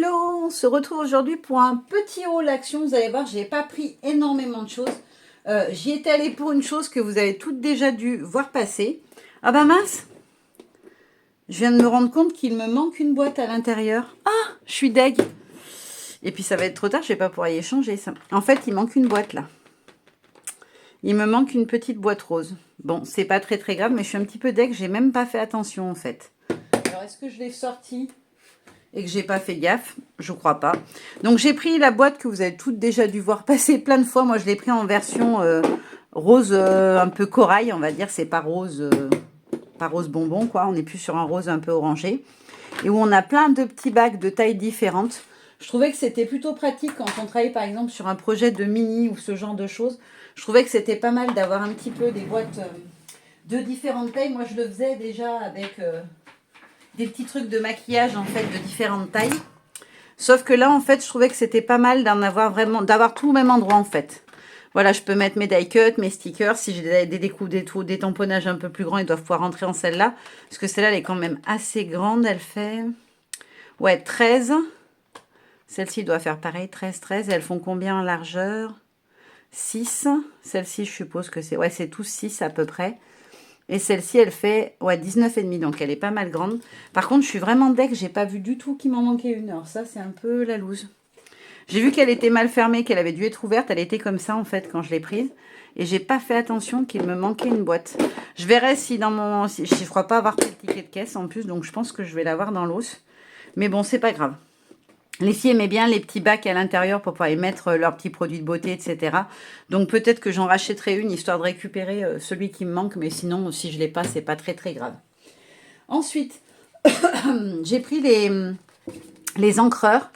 Hello, on se retrouve aujourd'hui pour un petit haul action. Vous allez voir, j'ai pas pris énormément de choses. J'y étais allée pour une chose que vous avez toutes déjà dû voir passer. Ah bah mince, je viens de me rendre compte qu'il me manque une boîte à l'intérieur. Ah, je suis deg. Et puis ça va être trop tard, je vais pas pouvoir y échanger ça. En fait, il manque une boîte là. Il me manque une petite boîte rose. Bon, c'est pas très grave, mais je suis un petit peu deg, j'ai même pas fait attention en fait. Alors est-ce que je l'ai sorti et que j'ai pas fait gaffe? Je crois pas. Donc j'ai pris la boîte que vous avez toutes déjà dû voir passer plein de fois. Moi je l'ai pris en version rose un peu corail, on va dire. C'est pas rose bonbon quoi. On est plus sur un rose un peu orangé. Et où on a plein de petits bacs de tailles différentes. Je trouvais que c'était plutôt pratique quand on travaille par exemple sur un projet de mini ou ce genre de choses. Je trouvais que c'était pas mal d'avoir un petit peu des boîtes de différentes tailles. Moi je le faisais déjà avec des petits trucs de maquillage en fait de différentes tailles. Sauf que là en fait je trouvais que c'était pas mal d'en avoir vraiment, d'avoir tout au même endroit en fait. Voilà, je peux mettre mes die cuts, mes stickers. Si j'ai des tamponnages un peu plus grands, ils doivent pouvoir rentrer en celle-là. Parce que celle-là, elle est quand même assez grande. Elle fait... ouais, 13. Celle-ci doit faire pareil, 13. Et elles font combien en largeur? 6. Celle-ci, je suppose que c'est... ouais, c'est tous 6 à peu près. Et celle-ci, elle fait ouais, 19,5. Donc, elle est pas mal grande. Par contre, je suis vraiment deg. J'ai pas vu du tout qu'il m'en manquait une. Alors ça, c'est un peu la loose. J'ai vu qu'elle était mal fermée, qu'elle avait dû être ouverte. Elle était comme ça, en fait, quand je l'ai prise. Et j'ai pas fait attention qu'il me manquait une boîte. Je verrai si dans mon... je ne crois pas avoir pris le ticket de caisse, en plus. Donc, je pense que je vais l'avoir dans l'os. Mais bon, c'est pas grave. Les filles aimaient bien les petits bacs à l'intérieur pour pouvoir y mettre leurs petits produits de beauté, etc. Donc, peut-être que j'en rachèterai une, histoire de récupérer celui qui me manque. Mais sinon, si je ne l'ai pas, c'est pas très grave. Ensuite, j'ai pris les encreurs.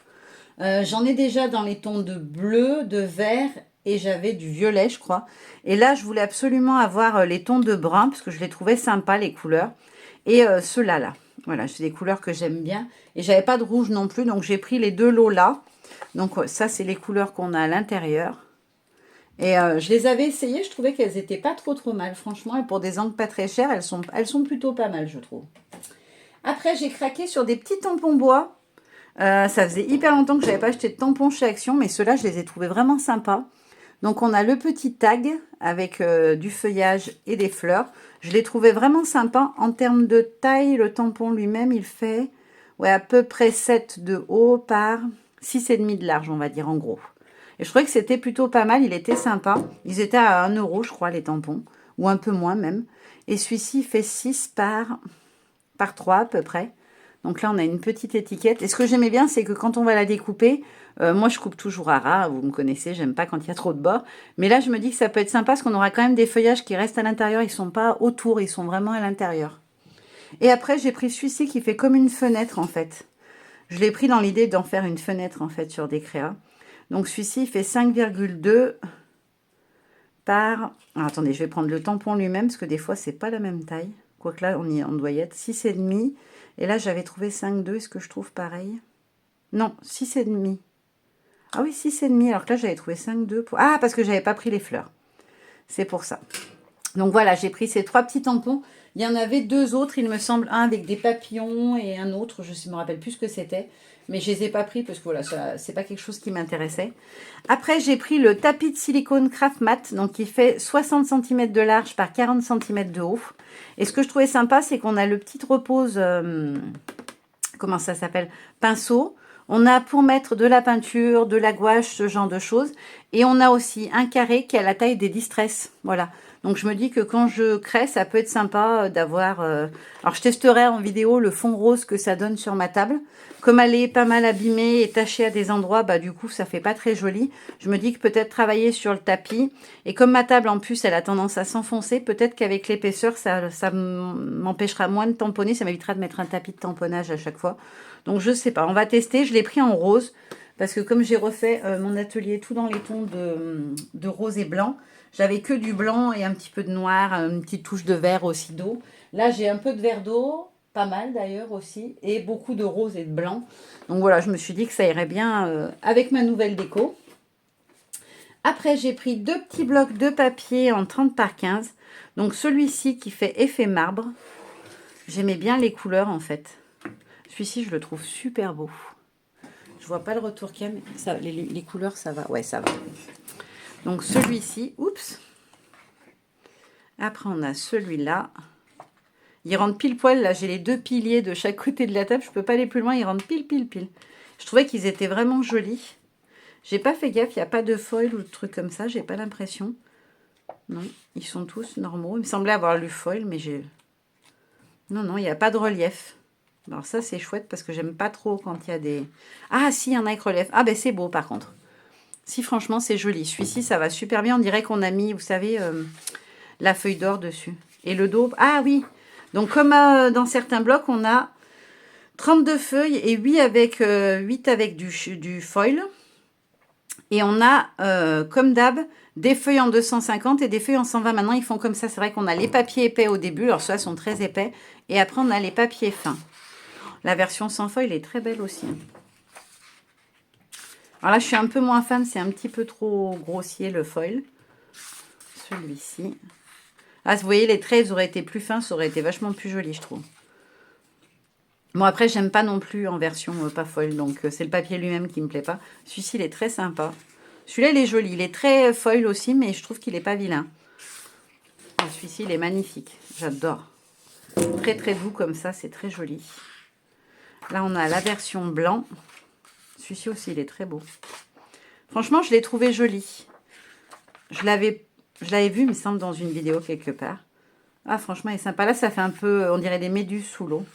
J'en ai déjà dans les tons de bleu, de vert et j'avais du violet, je crois. Et là, je voulais absolument avoir les tons de brun parce que je les trouvais sympas, les couleurs. Et ceux-là, là. Voilà, c'est des couleurs que j'aime bien. Et j'avais pas de rouge non plus, donc j'ai pris les deux lots là. Donc ça, c'est les couleurs qu'on a à l'intérieur. Et je les avais essayées, je trouvais qu'elles étaient pas trop mal, franchement. Et pour des encres pas très chères, elles sont plutôt pas mal, je trouve. Après, j'ai craqué sur des petits tampons bois. Ça faisait hyper longtemps que je n'avais pas acheté de tampons chez Action, mais ceux-là, je les ai trouvés vraiment sympas. Donc, on a le petit tag avec du feuillage et des fleurs. Je l'ai trouvé vraiment sympa. En termes de taille, le tampon lui-même, il fait ouais, à peu près 7 de haut par 6,5 de large, on va dire en gros. Et je trouvais que c'était plutôt pas mal. Il était sympa. Ils étaient à 1 euro, je crois, les tampons. Ou un peu moins même. Et celui-ci fait 6 par 3 à peu près. Donc là, on a une petite étiquette. Et ce que j'aimais bien, c'est que quand on va la découper, moi, je coupe toujours à ras. Vous me connaissez, j'aime pas quand il y a trop de bords. Mais là, je me dis que ça peut être sympa parce qu'on aura quand même des feuillages qui restent à l'intérieur. Ils sont pas autour, ils sont vraiment à l'intérieur. Et après, j'ai pris celui-ci qui fait comme une fenêtre, en fait. Je l'ai pris dans l'idée d'en faire une fenêtre, en fait, sur des créas. Donc, celui-ci, il fait 5,2 par... alors, attendez, je vais prendre le tampon lui-même parce que des fois, c'est pas la même taille. Quoique là, on doit y être 6,5. Et là, j'avais trouvé 5,2. Est-ce que je trouve pareil? Non, 6,5. Ah oui, 6,5. Alors que là, j'avais trouvé 5,2. Ah, parce que j'avais pas pris les fleurs. C'est pour ça. Donc voilà, j'ai pris ces 3 petits tampons. Il y en avait 2 autres, il me semble. Un avec des papillons et un autre. Je ne me rappelle plus ce que c'était. Mais je les ai pas pris parce que voilà, c'est pas quelque chose qui m'intéressait. Après, j'ai pris le tapis de silicone Craft Matte. Donc, qui fait 60 cm de large par 40 cm de haut. Et ce que je trouvais sympa, c'est qu'on a le petit repose... comment ça s'appelle? Pinceau. On a pour mettre de la peinture, de la gouache, ce genre de choses. Et on a aussi un carré qui a la taille des Distress. Voilà. Donc, je me dis que quand je crée, ça peut être sympa d'avoir... alors, je testerai en vidéo le fond rose que ça donne sur ma table. Comme elle est pas mal abîmée et tachée à des endroits, bah du coup, ça fait pas très joli. Je me dis que peut-être travailler sur le tapis. Et comme ma table, en plus, elle a tendance à s'enfoncer, peut-être qu'avec l'épaisseur, ça m'empêchera moins de tamponner. Ça m'évitera de mettre un tapis de tamponnage à chaque fois. Donc, je sais pas. On va tester. Je l'ai pris en rose. Parce que comme j'ai refait mon atelier tout dans les tons de rose et blanc, j'avais que du blanc et un petit peu de noir, une petite touche de vert aussi d'eau. Là, j'ai un peu de vert d'eau, pas mal d'ailleurs aussi, et beaucoup de rose et de blanc. Donc voilà, je me suis dit que ça irait bien avec ma nouvelle déco. Après, j'ai pris 2 petits blocs de papier en 30 par 15. Donc celui-ci qui fait effet marbre. J'aimais bien les couleurs en fait. Celui-ci, je le trouve super beau. Je vois pas le retour qu'il y a, mais ça, les couleurs, ça va. Ouais, ça va. Donc celui-ci, oups. Après, on a celui-là. Il rentre pile poil. Là, j'ai les deux piliers de chaque côté de la table. Je peux pas aller plus loin. Ils rentrent pile, pile, pile. Je trouvais qu'ils étaient vraiment jolis. J'ai pas fait gaffe. Il n'y a pas de foil ou de trucs comme ça. J'ai pas l'impression. Non, ils sont tous normaux. Il me semblait avoir lu foil, mais j'ai... Non, non, il n'y a pas de relief. Alors ça, c'est chouette parce que j'aime pas trop quand il y a des... Ah, si, il y en a avec relief. Ah, ben c'est beau, par contre. Si, franchement, c'est joli. Celui-ci, ça va super bien. On dirait qu'on a mis, vous savez, la feuille d'or dessus. Et le dos... Ah, oui. Donc, comme dans certains blocs, on a 32 feuilles et 8 avec du foil. Et on a, comme d'hab, des feuilles en 250 et des feuilles en 120. Maintenant, ils font comme ça. C'est vrai qu'on a les papiers épais au début. Alors, ceux-là sont très épais. Et après, on a les papiers fins. La version sans foil est très belle aussi. Alors là, je suis un peu moins fan. C'est un petit peu trop grossier, le foil. Celui-ci. Ah, vous voyez, les traits, ils auraient été plus fins. Ça aurait été vachement plus joli, je trouve. Bon, après, j'aime pas non plus en version pas foil. Donc, c'est le papier lui-même qui me plaît pas. Celui-ci, il est très sympa. Celui-là, il est joli. Il est très foil aussi, mais je trouve qu'il est pas vilain. Celui-ci, il est magnifique. J'adore. Très, très doux comme ça. C'est très joli. Là, on a la version blanc. Celui-ci aussi, il est très beau. Franchement, je l'ai trouvé joli. Je l'avais vu, il me semble, dans une vidéo quelque part. Ah, franchement, il est sympa. Là, ça fait un peu, on dirait des méduses sous l'eau.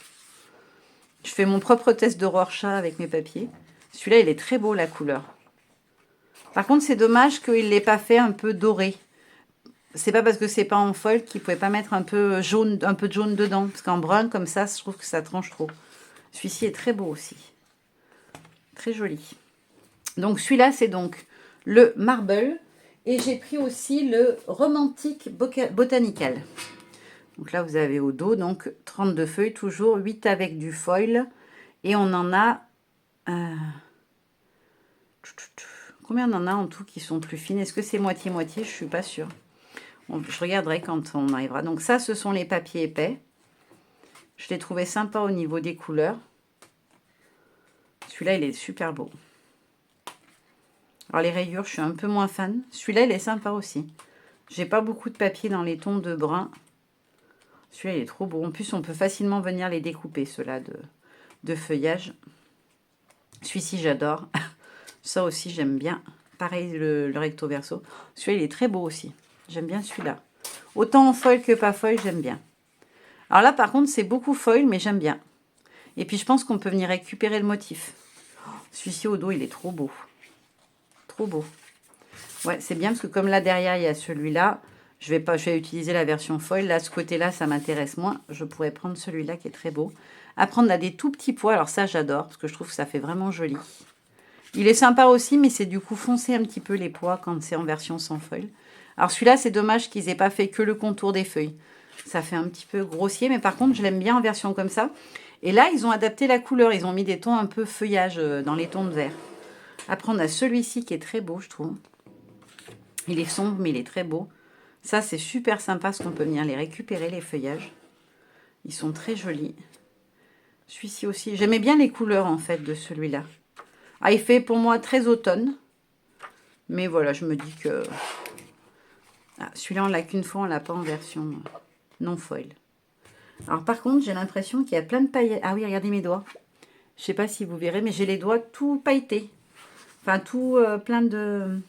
Je fais mon propre test de Rorschach avec mes papiers. Celui-là, il est très beau, la couleur. Par contre, c'est dommage qu'il ne l'ait pas fait un peu doré. C'est pas parce que c'est pas en foil qu'il ne pouvait pas mettre un peu jaune, un peu de jaune dedans. Parce qu'en brun, comme ça, je trouve que ça tranche trop. Celui-ci est très beau aussi. Très joli. Donc, celui-là, c'est donc le Marble. Et j'ai pris aussi le Romantic Botanical. Donc là, vous avez au dos, donc 32 feuilles, toujours 8 avec du foil. Et on en a... combien on en a en tout qui sont plus fines? Est-ce que c'est moitié-moitié? Je ne suis pas sûre. Je regarderai quand on arrivera. Donc ça, ce sont les papiers épais. Je l'ai trouvé sympa au niveau des couleurs. Celui-là, il est super beau. Alors les rayures, je suis un peu moins fan. Celui-là, il est sympa aussi. J'ai pas beaucoup de papier dans les tons de brun. Celui-là, il est trop beau. En plus, on peut facilement venir les découper, ceux-là de feuillage. Celui-ci, j'adore. Ça aussi, j'aime bien. Pareil, le recto verso. Celui-là, il est très beau aussi. J'aime bien celui-là. Autant en foil que pas foil, j'aime bien. Alors là, par contre, c'est beaucoup foil, mais j'aime bien. Et puis, je pense qu'on peut venir récupérer le motif. Celui-ci, au dos, il est trop beau. Trop beau. Ouais, c'est bien parce que comme là, derrière, il y a celui-là. Je vais utiliser la version foil. Là, ce côté-là, ça m'intéresse moins. Je pourrais prendre celui-là qui est très beau. Après, on a des tout petits pois. Alors ça, j'adore parce que je trouve que ça fait vraiment joli. Il est sympa aussi, mais c'est du coup foncer un petit peu les pois quand c'est en version sans foil. Alors celui-là, c'est dommage qu'ils aient pas fait que le contour des feuilles. Ça fait un petit peu grossier, mais par contre, je l'aime bien en version comme ça. Et là, ils ont adapté la couleur. Ils ont mis des tons un peu feuillage dans les tons de vert. Après, on a celui-ci qui est très beau, je trouve. Il est sombre, mais il est très beau. Ça, c'est super sympa parce qu'on peut venir les récupérer, les feuillages. Ils sont très jolis. Celui-ci aussi. J'aimais bien les couleurs, en fait, de celui-là. Ah, il fait, pour moi, très automne. Mais voilà, je me dis que... Ah, celui-là, on l'a qu'une fois, on l'a pas en version non foil. Alors, par contre, j'ai l'impression qu'il y a plein de paillettes. Ah oui, regardez mes doigts. Je sais pas si vous verrez, mais j'ai les doigts tout pailletés. Enfin, tout plein de...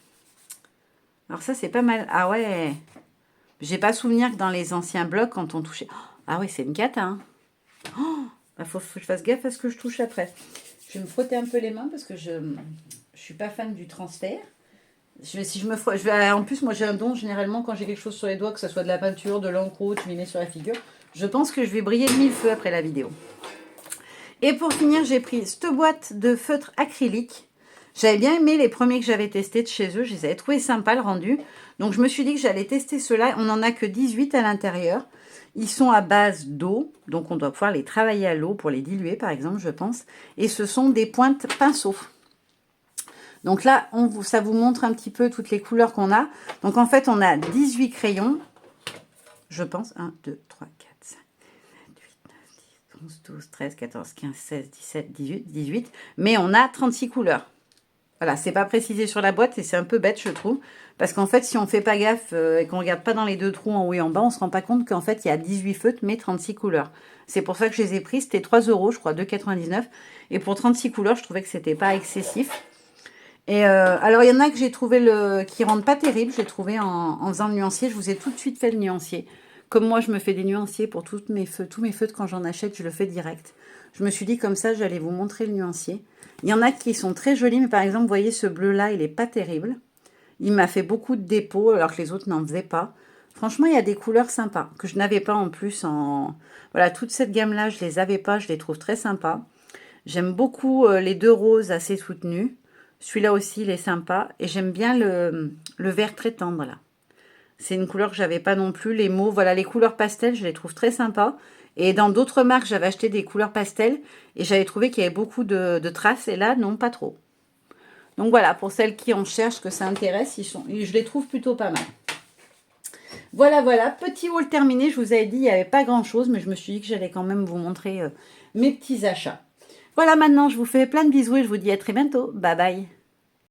Alors ça, c'est pas mal. Ah ouais. J'ai pas souvenir que dans les anciens blocs, quand on touchait... Ah ouais, c'est une cata. Hein. Oh, bah faut que je fasse gaffe à ce que je touche après. Je vais me frotter un peu les mains parce que je suis pas fan du transfert. En plus, moi, j'ai un don, généralement, quand j'ai quelque chose sur les doigts, que ce soit de la peinture, de l'encre, je m'y mets sur la figure. Je pense que je vais briller de mille feux après la vidéo. Et pour finir, j'ai pris cette boîte de feutre acrylique. J'avais bien aimé les premiers que j'avais testés de chez eux. Je les avais trouvés sympas, le rendu. Donc, je me suis dit que j'allais tester ceux-là. On n'en a que 18 à l'intérieur. Ils sont à base d'eau. Donc, on doit pouvoir les travailler à l'eau pour les diluer, par exemple, je pense. Et ce sont des pointes pinceau. Donc là, ça vous montre un petit peu toutes les couleurs qu'on a. Donc, en fait, on a 18 crayons. Je pense. 1, 2, 3, 4, 5, 7, 8, 9, 10, 11, 12, 13, 14, 15, 16, 17, 18, 18. Mais on a 36 couleurs. Voilà, c'est pas précisé sur la boîte et c'est un peu bête, je trouve. Parce qu'en fait, si on fait pas gaffe et qu'on regarde pas dans les deux trous en haut et en bas, on se rend pas compte qu'en fait, il y a 18 feutres, mais 36 couleurs. C'est pour ça que je les ai pris. C'était 3 €, je crois, 2,99 €. Et pour 36 couleurs, je trouvais que c'était pas excessif. Et alors, il y en a que j'ai trouvé qui rendent pas terrible. J'ai trouvé en faisant le nuancier. Je vous ai tout de suite fait le nuancier. Comme moi, je me fais des nuanciers pour tous mes feutres, quand j'en achète, je le fais direct. Je me suis dit comme ça, j'allais vous montrer le nuancier. Il y en a qui sont très jolis, mais par exemple, vous voyez, ce bleu-là, il n'est pas terrible. Il m'a fait beaucoup de dépôts, alors que les autres n'en faisaient pas. Franchement, il y a des couleurs sympas, que je n'avais pas en plus en... Voilà, toute cette gamme-là, je les avais pas, je les trouve très sympas. J'aime beaucoup les deux roses assez soutenus. Celui-là aussi, il est sympa. Et j'aime bien le vert très tendre, là. C'est une couleur que j'avais pas non plus. Les mauves, voilà, les couleurs pastel, je les trouve très sympas. Et dans d'autres marques, j'avais acheté des couleurs pastel et j'avais trouvé qu'il y avait beaucoup de traces. Et là, non, pas trop. Donc voilà, pour celles qui en cherchent, que ça intéresse, je les trouve plutôt pas mal. Voilà, voilà, petit haul terminé. Je vous avais dit, il n'y avait pas grand-chose, mais je me suis dit que j'allais quand même vous montrer mes petits achats. Voilà, maintenant, je vous fais plein de bisous et je vous dis à très bientôt. Bye bye.